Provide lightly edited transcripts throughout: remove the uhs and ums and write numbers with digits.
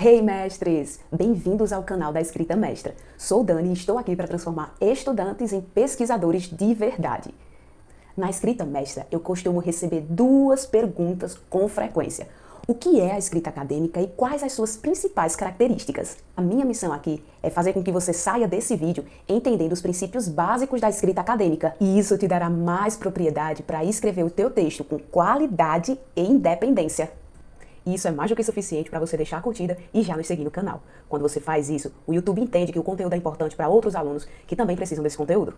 Hey mestres! Bem-vindos ao canal da Escrita Mestra. Sou Dani e estou aqui para transformar estudantes em pesquisadores de verdade. Na Escrita Mestra, eu costumo receber duas perguntas com frequência. O que é a escrita acadêmica e quais as suas principais características? A minha missão aqui é fazer com que você saia desse vídeo entendendo os princípios básicos da escrita acadêmica. E isso te dará mais propriedade para escrever o teu texto com qualidade e independência. E isso é mais do que suficiente para você deixar a curtida e já nos seguir no canal. Quando você faz isso, o YouTube entende que o conteúdo é importante para outros alunos que também precisam desse conteúdo.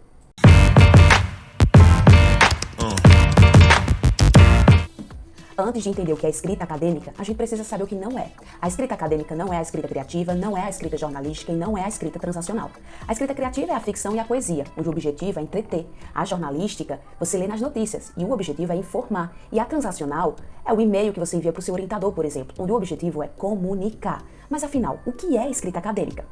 Antes de entender o que é escrita acadêmica, a gente precisa saber o que não é. A escrita acadêmica não é a escrita criativa, não é a escrita jornalística e não é a escrita transacional. A escrita criativa é a ficção e a poesia, onde o objetivo é entreter. A jornalística, você lê nas notícias e o objetivo é informar. E a transacional é o e-mail que você envia para o seu orientador, por exemplo, onde o objetivo é comunicar. Mas afinal, o que é escrita acadêmica?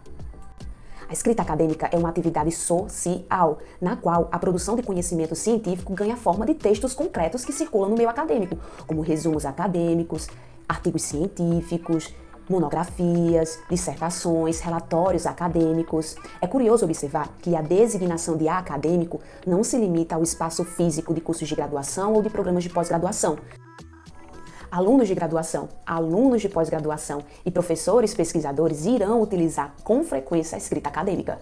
A escrita acadêmica é uma atividade social, na qual a produção de conhecimento científico ganha forma de textos concretos que circulam no meio acadêmico, como resumos acadêmicos, artigos científicos, monografias, dissertações, relatórios acadêmicos. É curioso observar que a designação de acadêmico não se limita ao espaço físico de cursos de graduação ou de programas de pós-graduação. Alunos de graduação, alunos de pós-graduação e professores pesquisadores irão utilizar com frequência a escrita acadêmica.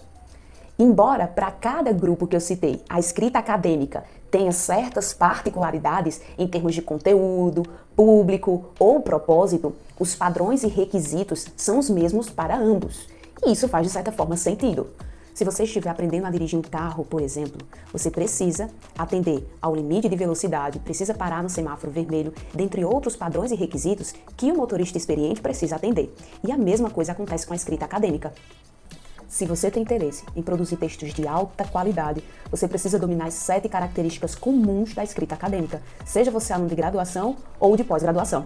Embora para cada grupo que eu citei, a escrita acadêmica tenha certas particularidades em termos de conteúdo, público ou propósito, os padrões e requisitos são os mesmos para ambos. E isso faz de certa forma sentido. Se você estiver aprendendo a dirigir um carro, por exemplo, você precisa atender ao limite de velocidade, precisa parar no semáforo vermelho, dentre outros padrões e requisitos que o motorista experiente precisa atender. E a mesma coisa acontece com a escrita acadêmica. Se você tem interesse em produzir textos de alta qualidade, você precisa dominar as 7 características comuns da escrita acadêmica, seja você aluno de graduação ou de pós-graduação.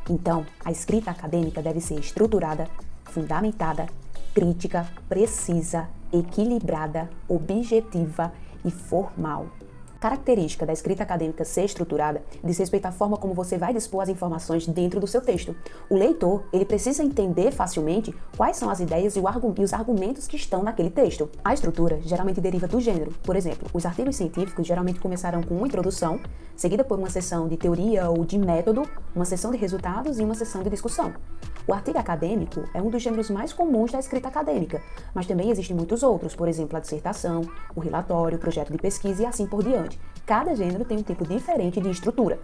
Então, a escrita acadêmica deve ser estruturada, fundamentada, crítica, precisa, equilibrada, objetiva e formal. Característica da escrita acadêmica ser estruturada diz respeito à forma como você vai dispor as informações dentro do seu texto. O leitor, ele precisa entender facilmente quais são as ideias e os argumentos que estão naquele texto. A estrutura geralmente deriva do gênero. Por exemplo, os artigos científicos geralmente começarão com uma introdução, seguida por uma seção de teoria ou de método, uma seção de resultados e uma seção de discussão. O artigo acadêmico é um dos gêneros mais comuns da escrita acadêmica, mas também existem muitos outros, por exemplo, a dissertação, o relatório, o projeto de pesquisa e assim por diante. Cada gênero tem um tipo diferente de estrutura.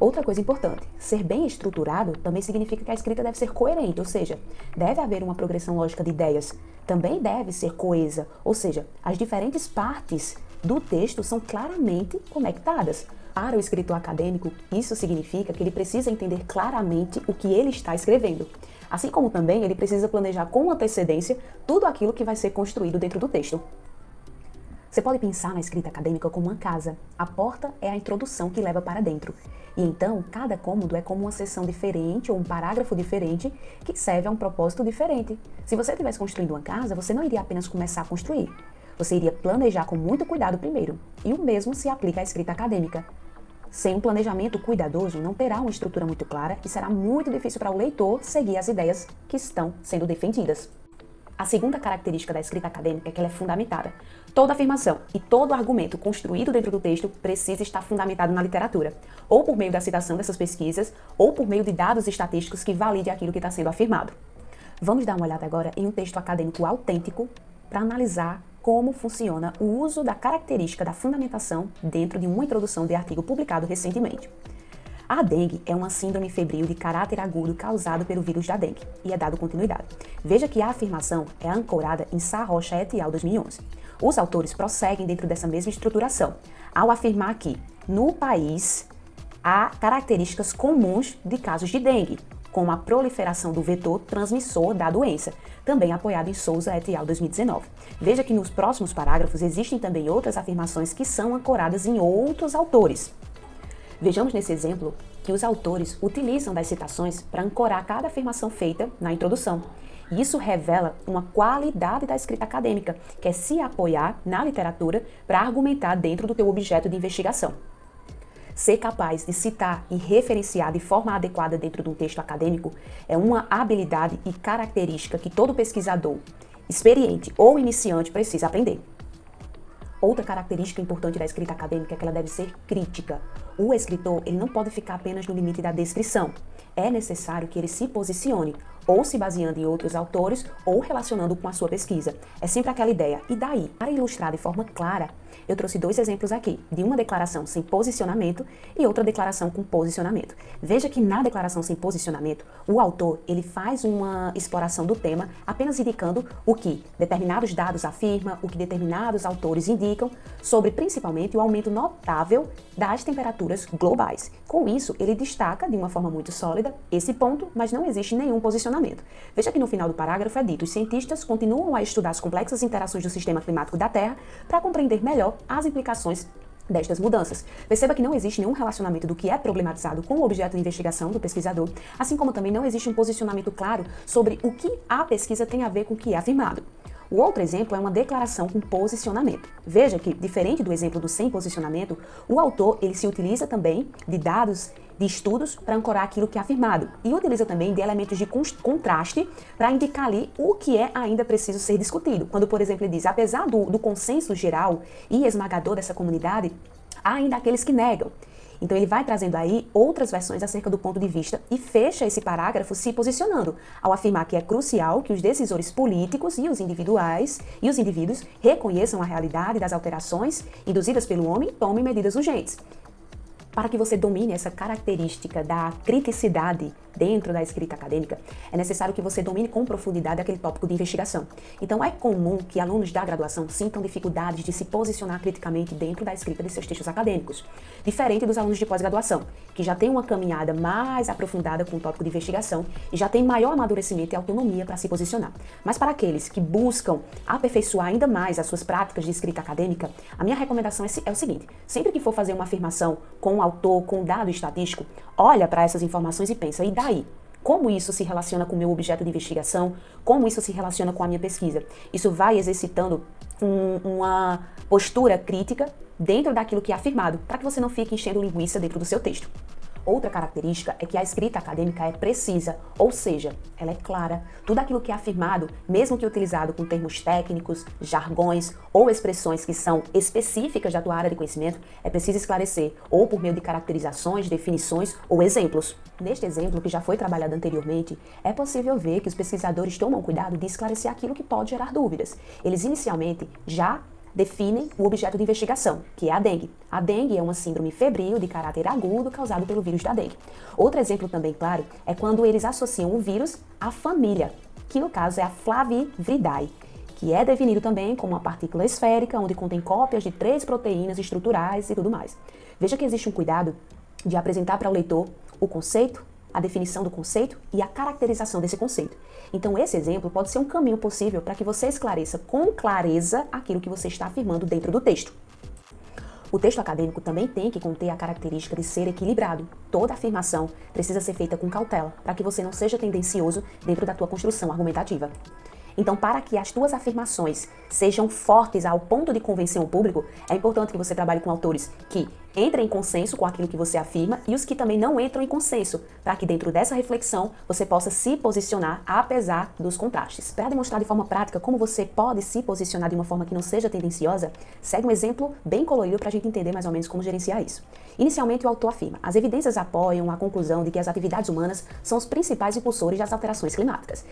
Outra coisa importante, ser bem estruturado também significa que a escrita deve ser coerente, ou seja, deve haver uma progressão lógica de ideias. Também deve ser coesa, ou seja, as diferentes partes do texto são claramente conectadas. Para o escritor acadêmico, isso significa que ele precisa entender claramente o que ele está escrevendo. Assim como também ele precisa planejar com antecedência tudo aquilo que vai ser construído dentro do texto. Você pode pensar na escrita acadêmica como uma casa. A porta é a introdução que leva para dentro. E então, cada cômodo é como uma seção diferente ou um parágrafo diferente que serve a um propósito diferente. Se você estivesse construindo uma casa, você não iria apenas começar a construir. Você iria planejar com muito cuidado primeiro. E o mesmo se aplica à escrita acadêmica. Sem um planejamento cuidadoso, não terá uma estrutura muito clara e será muito difícil para o leitor seguir as ideias que estão sendo defendidas. A segunda característica da escrita acadêmica é que ela é fundamentada. Toda afirmação e todo argumento construído dentro do texto precisa estar fundamentado na literatura, ou por meio da citação dessas pesquisas, ou por meio de dados estatísticos que validem aquilo que está sendo afirmado. Vamos dar uma olhada agora em um texto acadêmico autêntico para analisar como funciona o uso da característica da fundamentação dentro de uma introdução de artigo publicado recentemente. A dengue é uma síndrome febril de caráter agudo causada pelo vírus da dengue, e é dado continuidade. Veja que a afirmação é ancorada em Sarrocha et al. 2011. Os autores prosseguem dentro dessa mesma estruturação, ao afirmar que, no país, há características comuns de casos de dengue, como a proliferação do vetor transmissor da doença, também apoiado em Souza et al. 2019. Veja que nos próximos parágrafos existem também outras afirmações que são ancoradas em outros autores. Vejamos nesse exemplo que os autores utilizam das citações para ancorar cada afirmação feita na introdução. E isso revela uma qualidade da escrita acadêmica, que é se apoiar na literatura para argumentar dentro do teu objeto de investigação. Ser capaz de citar e referenciar de forma adequada dentro de um texto acadêmico é uma habilidade e característica que todo pesquisador, experiente ou iniciante, precisa aprender. Outra característica importante da escrita acadêmica é que ela deve ser crítica. O escritor, ele não pode ficar apenas no limite da descrição. É necessário que ele se posicione, ou se baseando em outros autores, ou relacionando com a sua pesquisa. É sempre aquela ideia. E daí, para ilustrar de forma clara, eu trouxe 2 exemplos aqui, de uma declaração sem posicionamento e outra declaração com posicionamento. Veja que na declaração sem posicionamento, o autor, ele faz uma exploração do tema, apenas indicando o que determinados dados afirma, o que determinados autores indicam, sobre principalmente o aumento notável das temperaturas globais. Com isso, ele destaca de uma forma muito sólida esse ponto, mas não existe nenhum posicionamento. Veja que no final do parágrafo é dito: os cientistas continuam a estudar as complexas interações do sistema climático da Terra para compreender melhor as implicações destas mudanças. Perceba que não existe nenhum relacionamento do que é problematizado com o objeto de investigação do pesquisador, assim como também não existe um posicionamento claro sobre o que a pesquisa tem a ver com o que é afirmado. O outro exemplo é uma declaração com posicionamento. Veja que, diferente do exemplo do sem posicionamento, o autor ele se utiliza também de dados de estudos para ancorar aquilo que é afirmado e utiliza também de elementos de contraste para indicar ali o que é ainda preciso ser discutido. Quando, por exemplo, ele diz: apesar do consenso geral e esmagador dessa comunidade, há ainda aqueles que negam. Então ele vai trazendo aí outras versões acerca do ponto de vista e fecha esse parágrafo se posicionando, ao afirmar que é crucial que os decisores políticos e os indivíduos reconheçam a realidade das alterações induzidas pelo homem e tomem medidas urgentes. Para que você domine essa característica da criticidade dentro da escrita acadêmica, é necessário que você domine com profundidade aquele tópico de investigação. Então, é comum que alunos da graduação sintam dificuldades de se posicionar criticamente dentro da escrita de seus textos acadêmicos, diferente dos alunos de pós-graduação, que já têm uma caminhada mais aprofundada com o tópico de investigação e já têm maior amadurecimento e autonomia para se posicionar. Mas para aqueles que buscam aperfeiçoar ainda mais as suas práticas de escrita acadêmica, a minha recomendação é o seguinte: sempre que for fazer uma afirmação com um autor, com um dado estatístico, olha para essas informações e pensa: e daí? Como isso se relaciona com o meu objeto de investigação? Como isso se relaciona com a minha pesquisa? Isso vai exercitando uma postura crítica dentro daquilo que é afirmado, para que você não fique enchendo linguiça dentro do seu texto. Outra característica é que a escrita acadêmica é precisa, ou seja, ela é clara. Tudo aquilo que é afirmado, mesmo que utilizado com termos técnicos, jargões ou expressões que são específicas da tua área de conhecimento, é preciso esclarecer, ou por meio de caracterizações, definições ou exemplos. Neste exemplo, que já foi trabalhado anteriormente, é possível ver que os pesquisadores tomam cuidado de esclarecer aquilo que pode gerar dúvidas. Eles inicialmente já definem o objeto de investigação, que é a dengue. A dengue é uma síndrome febril de caráter agudo causado pelo vírus da dengue. Outro exemplo também claro é quando eles associam o vírus à família, que no caso é a Flaviviridae, que é definido também como uma partícula esférica, onde contém cópias de 3 proteínas estruturais e tudo mais. Veja que existe um cuidado de apresentar para o leitor o conceito, a definição do conceito e a caracterização desse conceito. Então, esse exemplo pode ser um caminho possível para que você esclareça com clareza aquilo que você está afirmando dentro do texto. O texto acadêmico também tem que conter a característica de ser equilibrado. Toda afirmação precisa ser feita com cautela, para que você não seja tendencioso dentro da tua construção argumentativa. Então, para que as tuas afirmações sejam fortes ao ponto de convencer o público, é importante que você trabalhe com autores que entrem em consenso com aquilo que você afirma e os que também não entram em consenso, para que dentro dessa reflexão você possa se posicionar apesar dos contrastes. Para demonstrar de forma prática como você pode se posicionar de uma forma que não seja tendenciosa, segue um exemplo bem colorido para a gente entender mais ou menos como gerenciar isso. Inicialmente, o autor afirma: as evidências apoiam a conclusão de que as atividades humanas são os principais impulsores das alterações climáticas.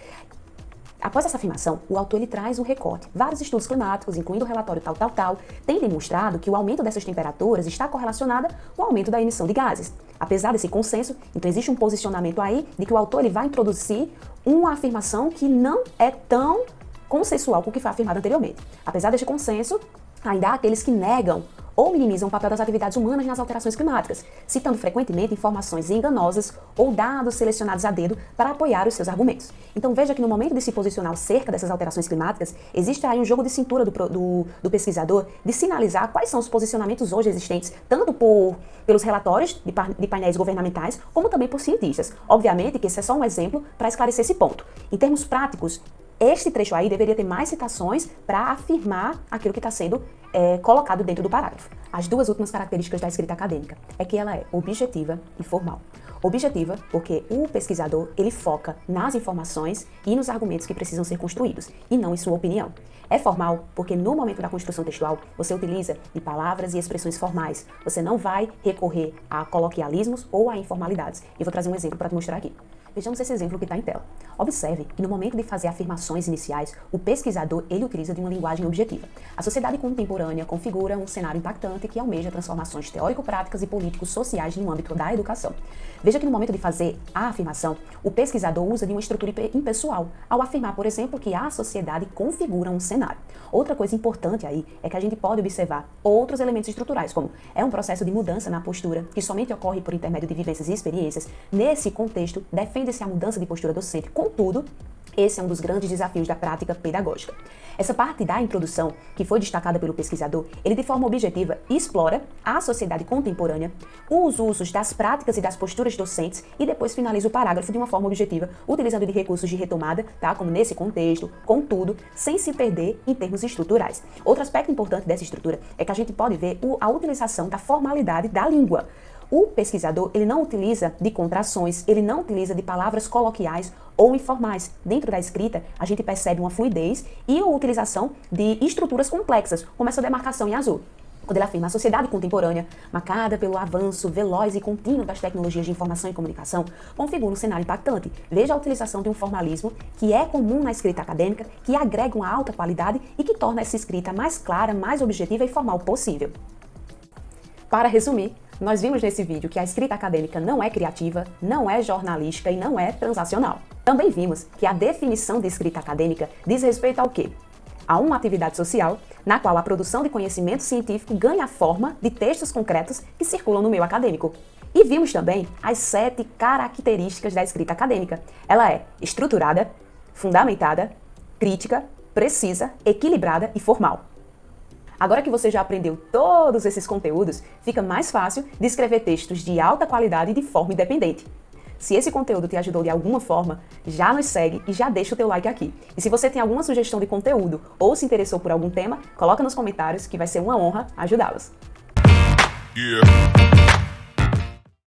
Após essa afirmação, o autor ele traz um recorte. Vários estudos climáticos, incluindo o relatório tal, têm demonstrado que o aumento dessas temperaturas está correlacionado com o aumento da emissão de gases. Apesar desse consenso, então existe um posicionamento aí de que o autor ele vai introduzir uma afirmação que não é tão consensual com o que foi afirmado anteriormente. Apesar deste consenso, ainda há aqueles que negam ou minimizam o papel das atividades humanas nas alterações climáticas, citando frequentemente informações enganosas ou dados selecionados a dedo para apoiar os seus argumentos. Então veja que no momento de se posicionar cerca dessas alterações climáticas, existe aí um jogo de cintura do pesquisador de sinalizar quais são os posicionamentos hoje existentes, tanto pelos relatórios de painéis governamentais, como também por cientistas. Obviamente que esse é só um exemplo para esclarecer esse ponto. Em termos práticos, Este trecho aí deveria ter mais citações para afirmar aquilo que está sendo colocado dentro do parágrafo. As duas últimas características da escrita acadêmica é que ela é objetiva e formal. Objetiva, porque o pesquisador, ele foca nas informações e nos argumentos que precisam ser construídos, e não em sua opinião. É formal, porque no momento da construção textual, você utiliza de palavras e expressões formais. Você não vai recorrer a coloquialismos ou a informalidades. Eu vou trazer um exemplo para te mostrar aqui. Vejamos esse exemplo que está em tela. Observe que no momento de fazer afirmações iniciais, o pesquisador ele utiliza de uma linguagem objetiva. A sociedade contemporânea configura um cenário impactante que almeja transformações teórico-práticas e políticos-sociais no âmbito da educação. Veja que no momento de fazer a afirmação, o pesquisador usa de uma estrutura impessoal, ao afirmar, por exemplo, que a sociedade configura um cenário. Outra coisa importante aí é que a gente pode observar outros elementos estruturais, como é um processo de mudança na postura, que somente ocorre por intermédio de vivências e experiências. Nesse contexto, defende-se a mudança de postura docente. Contudo, esse é um dos grandes desafios da prática pedagógica. Essa parte da introdução, que foi destacada pelo pesquisador, ele de forma objetiva explora a sociedade contemporânea, os usos das práticas e das posturas docentes e depois finaliza o parágrafo de uma forma objetiva, utilizando de recursos de retomada, tá? Como nesse contexto, contudo, sem se perder em termos estruturais. Outro aspecto importante dessa estrutura é que a gente pode ver a utilização da formalidade da língua. O pesquisador, ele não utiliza de contrações, ele não utiliza de palavras coloquiais ou informais. Dentro da escrita, a gente percebe uma fluidez e a utilização de estruturas complexas, como essa demarcação em azul. Quando ele afirma a sociedade contemporânea, marcada pelo avanço veloz e contínuo das tecnologias de informação e comunicação, configura um cenário impactante. Veja a utilização de um formalismo que é comum na escrita acadêmica, que agrega uma alta qualidade e que torna essa escrita mais clara, mais objetiva e formal possível. Para resumir, nós vimos nesse vídeo que a escrita acadêmica não é criativa, não é jornalística e não é transacional. Também vimos que a definição de escrita acadêmica diz respeito ao quê? A uma atividade social na qual a produção de conhecimento científico ganha a forma de textos concretos que circulam no meio acadêmico. E vimos também as 7 características da escrita acadêmica. Ela é estruturada, fundamentada, crítica, precisa, equilibrada e formal. Agora que você já aprendeu todos esses conteúdos, fica mais fácil de escrever textos de alta qualidade e de forma independente. Se esse conteúdo te ajudou de alguma forma, já nos segue e já deixa o teu like aqui. E se você tem alguma sugestão de conteúdo ou se interessou por algum tema, coloca nos comentários que vai ser uma honra ajudá-los. Yeah.